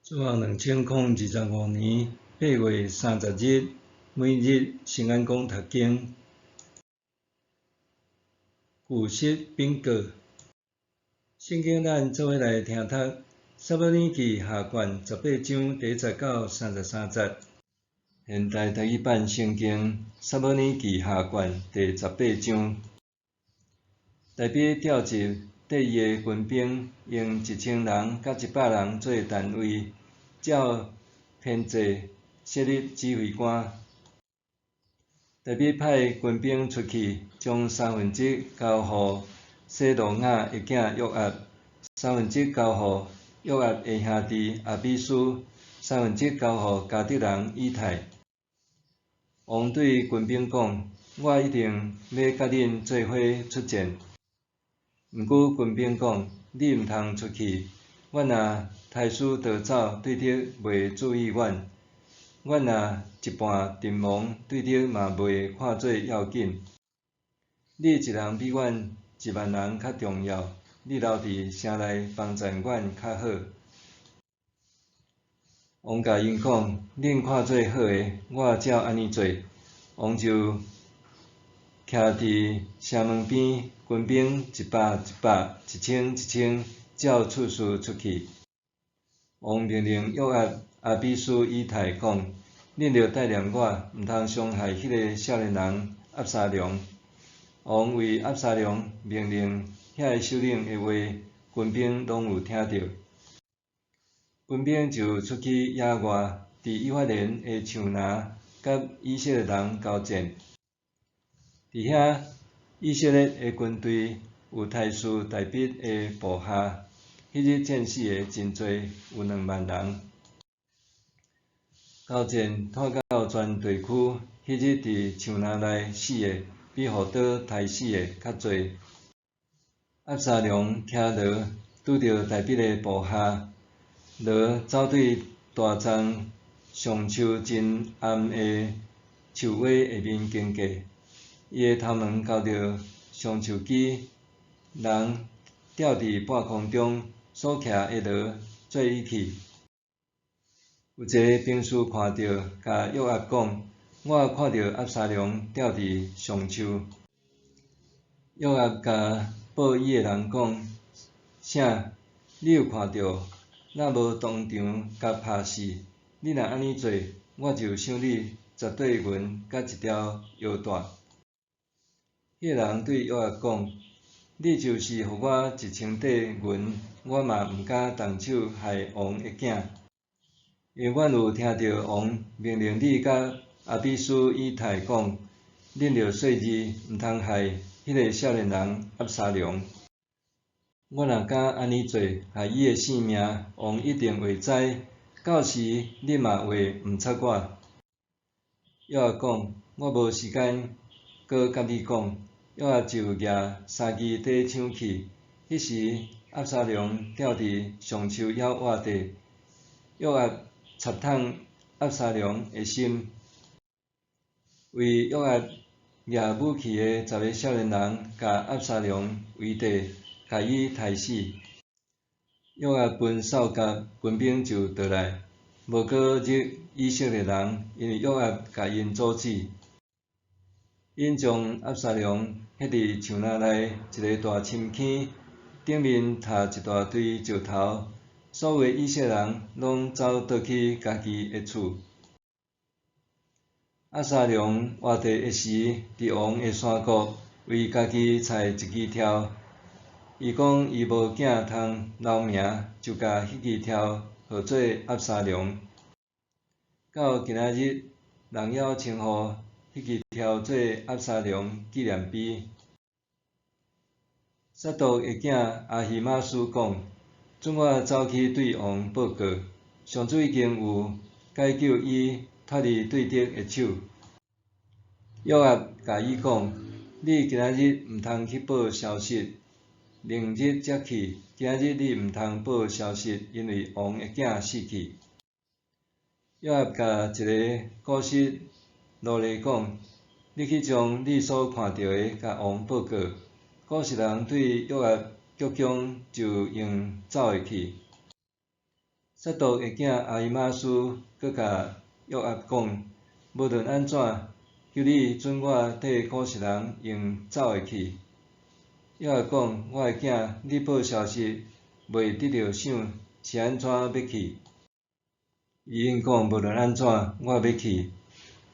自2025年8月30日，每日圣安宫读经，句式禀告。圣经咱做伙来听读《撒母耳记下卷》18章第19到33节。现代读译版圣经《撒母耳记下卷》第18章。大卫调集第2个军兵，用1000人甲100人做单位，照编制设立指挥官。大卫派军兵出去，将1/3交予西罗亚的囝约押，1/3交予约押的兄弟亚比书，1/3交予加得人以太。王对军兵讲：“我一定要甲恁做伙出战。”毋过军兵讲：“你毋通出去，阮若刣输逃走，对敌袂注意阮；阮若一半阵亡，对敌嘛袂看做要紧。你一人比阮10000人较重要，你留伫城内帮衬阮较好。”王甲因讲：“恁看做好诶，我照安尼做。”王就徛伫城门边，军兵100、100、1000、1000，照次序出去。王命令约押、亚比书、以太讲：“恁着带念我，毋通伤害迄个少年人押沙龙。”王为押沙龙命令遐个首领的话，军兵拢有听到。军兵就出去野外，伫以法莲的树林，甲以色列人交战。伫遐，以色列的军队有刣输大卫的部下，迄日战死的真多，有2万人。交战拖到全地区，迄日伫树林内死的，比雨刀刣死的较侪。押沙龙骑骡拄着大卫的部下，骡走对大丛上树真暗的树尾下面经过，伊的头毛交着上树枝，人吊伫半空中，所骑的骡做伊去。有一个兵士看到，甲约押讲：“我看到押沙龙吊伫上树。”约押甲报伊的人讲：“啥？你有看到？若无当场甲拍死，你若安尼做，我就赏你10对银甲1条腰带。”迄个人对约押讲：“你就是予我1000块银，我嘛毋敢动手害王的囝，因为阮有听到王命令你甲亚比书、以太讲，恁着细字，毋通害迄个少年人押沙龙。我若敢安尼做，害伊的性命，王一定会知，到时恁嘛会毋插我。”约押讲：“我无时间搁甲你讲。”约押就举3支短枪去。迄时押沙龙吊伫上树要活地，约押插透押沙龙的心。为约押举武器的10个少年人，甲押沙龙围地，甲伊刣死。约押分扫甲，军兵就倒来，无搁入以色列人，因为约押甲因阻止。因将押沙龙迄伫树林内一个大深坑，顶面搭一大堆石头，所有以色列人拢走倒去家己的厝。押沙龙活地的时，伫王的山谷为家己采一支挑，伊讲伊无囝通留名，就甲迄支挑号做押沙龙。到今仔日，人还称呼迄支挑做押沙龙纪念碑。撒督的囝阿希玛斯讲：“准我走去对王报告，上主已经有解救伊脱离对敌的手。”约押甲伊讲：“你今仔日毋通去报消息，明日才去。今仔日你毋通报消息，因为王的囝死去。”约押甲一个故事罗例讲：“你去将你所看到的甲王报告。”故事人对约押鞠躬，就用走会去。撒督的囝阿伊玛斯搁甲约押讲，无论安怎，求你准我替古实人用走会去。约押讲，我的囝，你报消息袂得到赏，是安怎要去？伊应讲，无论安怎，我要去。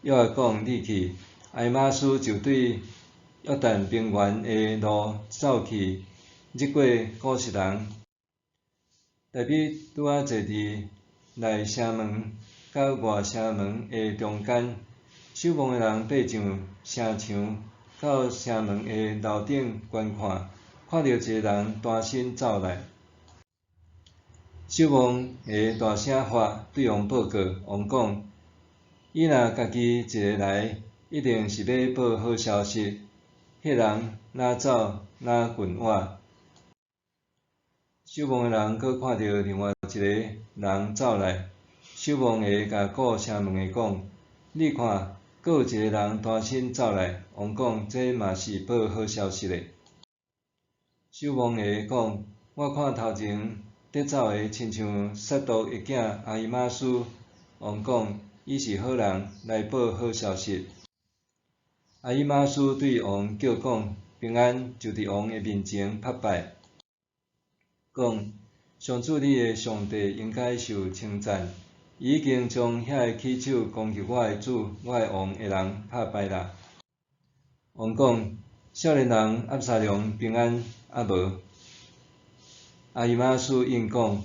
约押讲，你去。阿伊玛斯就对约旦平原的路走去，入过古实人。大比拄仔坐伫内城门甲外城门的中间，守望的人爬上城墙，到城门的楼顶观看，看到一个人单身走来。守望的大声发对王报告，王讲：伊若家己一个来，一定是要报好消息。迄人哪走哪困活。守望的人佫看到另外一个人走来，守望的甲顾城门的讲：你看，佫有一个人单身走来。王讲：这嘛是报好消息嘞。守望的讲：我看头前得走的亲像撒督的囝阿伊玛斯。王讲：伊是好人，来报好消息。阿伊玛斯对王叫讲：平安，就伫王的面前拍拜。讲，上主你的上帝应该受称赞，伊已经将遐个起手攻击我的主、我的王的人拍败啦。王讲，少年人押沙龙平安啊无？阿伊玛斯应讲，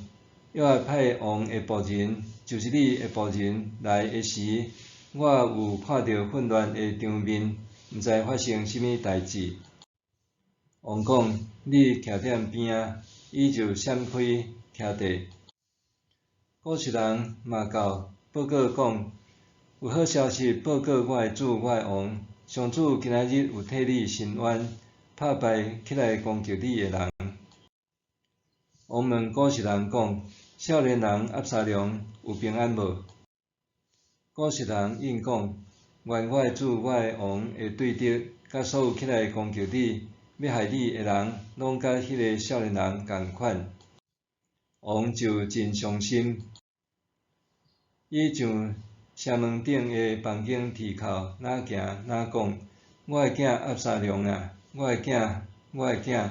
约押派王的仆人，就是你的仆人来的时，我有看到混乱的场面，毋知发生甚物代志。王讲，你徛踮边仔。伊就闪开徛地，古实人嘛到报告讲，有好消息报告我的主我的王，上主今仔日有替你伸冤，拍败起来攻击你的人。王问古实人讲，少年人押沙龙有平安无？古实人应讲，愿我的主我的王的对敌，甲所有起来攻击你。要害你的人，拢甲迄个少年人共款。王就真伤心，伊上城门顶的房间梯口，哪行哪讲：我的囝押沙龙啊，我的囝，我的囝，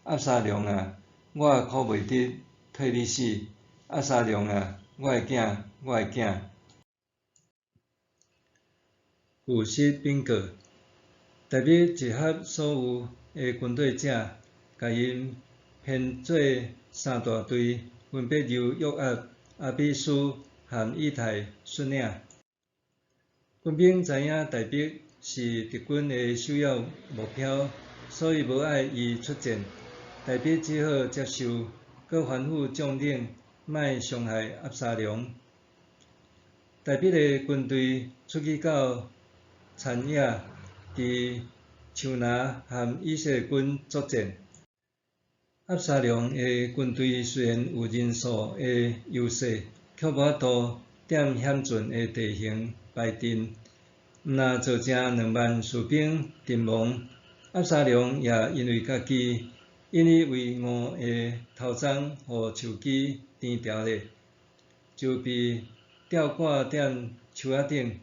押沙龙啊，我可袂得替你死，押沙龙啊，我的囝，我的囝。古实禀告，大比集合所有的军队者，甲因编做三大队，分别由约押、阿比斯和以太率领。军兵知影大比是敌军的首要目标，所以无爱伊出战。大比只好接受，搁吩咐将领莫伤害押沙龙。大比的军队出去到田野，伫树林和以色列军作战。押沙龙的军队虽然有人数的优势，却无法度踮险峻的地形排阵，毋若造成2万士兵阵亡。押沙龙也因为家己因为误的头鬃互树枝颠条咧，就被吊挂踮树仔顶。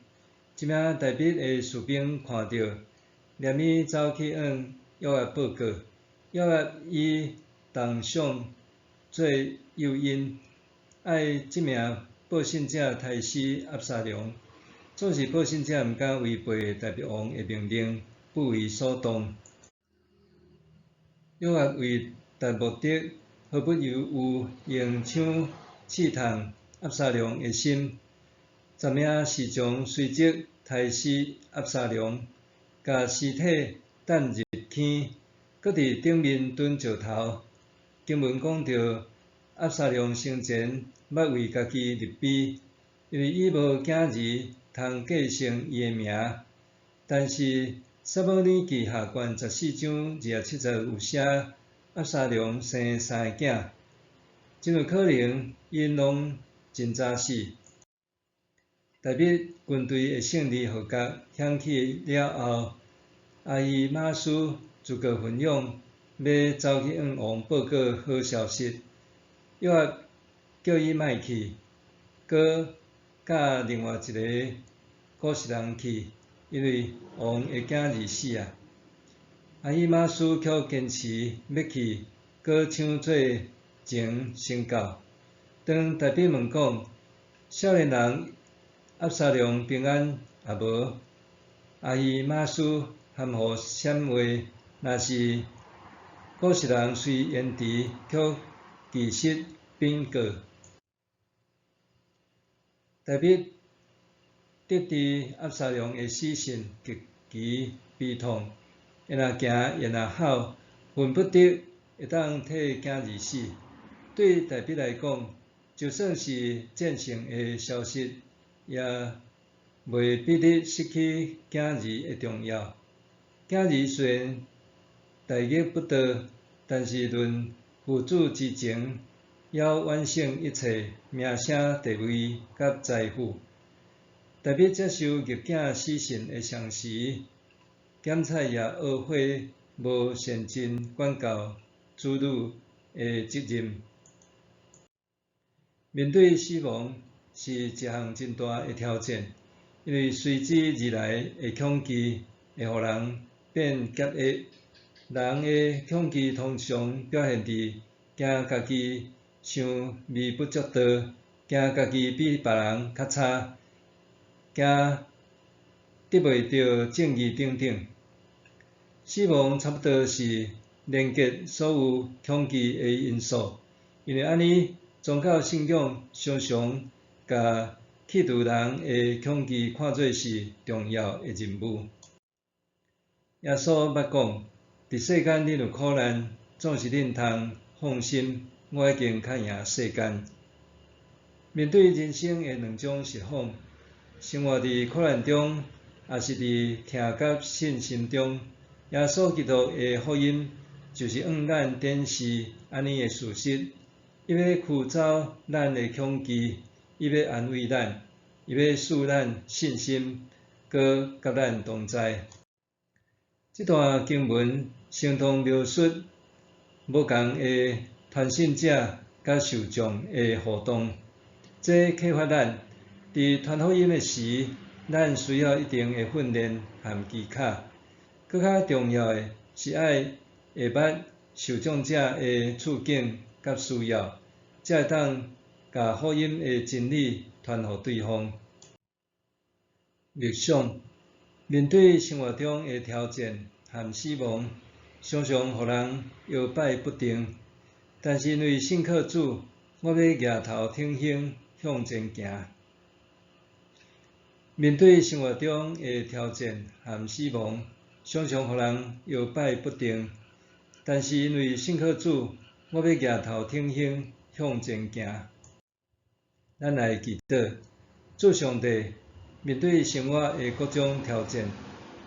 一名大比的士兵看到，连伊走去向约押报告，约押以动赏做诱因，爱即名报信者杀死押沙龙。总是报信者毋敢违背大比王的命令，不为所动。约押为达目的，毫不犹豫用枪刺痛押沙龙的心。十名士将随即杀死押沙龙，甲尸体等入天，搁伫顶面蹲石头。经文讲到，押沙龙生前捌为家己立碑，因为伊无囝儿通继承伊的名。但是撒母耳记下卷14章27节有写，押沙龙生3个囝，真有可能因拢真早死。大比军队的胜利号角响起了后，阿伊玛斯自告奋勇要走去向王报告好消息。约押叫伊莫去，搁甲另外一个古实人去，因为王会惊而死啊。阿伊玛斯却坚持要去，搁抢做前宣告。当大比问讲，少年人押沙龙平安也无，阿伊玛斯含糊闪话，若是古实人虽言辞，却其实禀告。大比得知押沙龙的死讯，极其悲痛，会若行会若哭，恨不得会当替囝儿死。对大比来讲，就算是战胜的消息，也袂比得失去囝儿的重要。囝儿虽然大逆不道，但是论父子之情，要完胜一切名声、地位甲财富。大比接受逆境死讯的常时，检察也懊悔无善尽管教子女的责任。面对死亡是一项真大的挑战，因为随之而来的恐惧会予人变结恶。人的恐惧通常表现伫惊家己想微不足道，惊家己比别人较差，惊得袂到正义等等。死亡差不多是连结所有恐惧的因素，因为安尼。宗教信仰常常甲启导人的恐惧看作是重要的任务。耶稣捌讲，伫世间恁有苦难，总是恁通放心，我已经较赢世间。面对人生的两种实况，生活伫苦难中，也是伫听甲信心中，耶稣基督的福音就是向咱展示安尼的事实。伊要驱走咱的恐惧，伊要安慰咱，伊要赐咱信心，搁甲咱同在。这段经文相同描述无同的传信者甲受众的互动，这启发咱伫传福音的时，咱需要一定的训练和技巧。搁较重要的是爱会捌受众者的处境甲需要。才会当甲福音的真理传互对方。默想面对生活中的挑战和死亡，常常予人摇摆不定。但是因为信靠主，我要举头挺胸向前行。面对生活中的挑战和死亡，常常予人摇摆不定。但是因为信靠主，我要举头挺胸。向前行，咱来祈祷，主上帝，面对生活的各种挑战，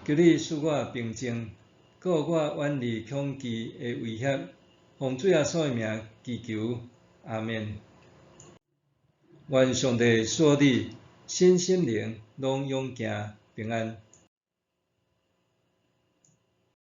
求你使我平静，搁予我远离恐惧的威胁，奉主耶稣的名祈求，阿们。愿上帝使你身心灵拢勇行平安。